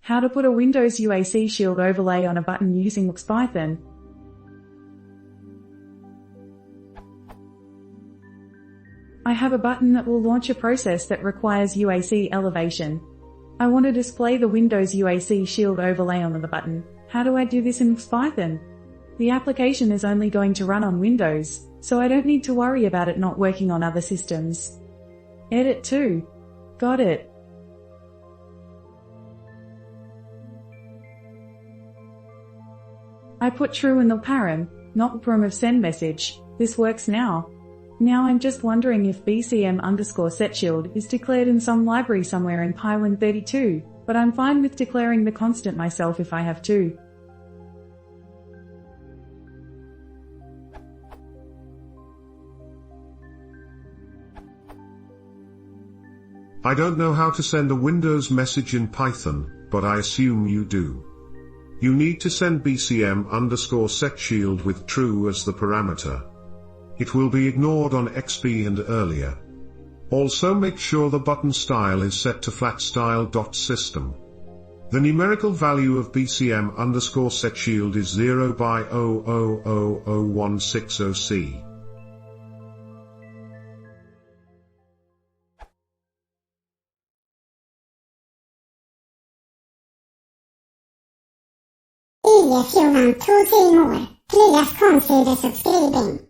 How to put a Windows UAC Shield overlay on a button using wxPython. I have a button that will launch a process that requires UAC elevation. I want to display the Windows UAC Shield overlay on the button. How do I do this in wxPython? The application is only going to run on Windows, so I don't need to worry about it not working on other systems. Edit to. Got it. I put true in the param, not param of send message. This works now. Now I'm just wondering if bcm_setShield is declared in some library somewhere in Py-Win32, but I'm fine with declaring the constant myself if I have to. I don't know how to send a Windows message in Python, but I assume you do. You need to send bcm_setShield with true as the parameter. It will be ignored on XP and earlier. Also make sure the button style is set to flatstyle.system. The numerical value of bcm_setShield is 0 by 0000160C. I 14 år, pligas konsidersubscribing.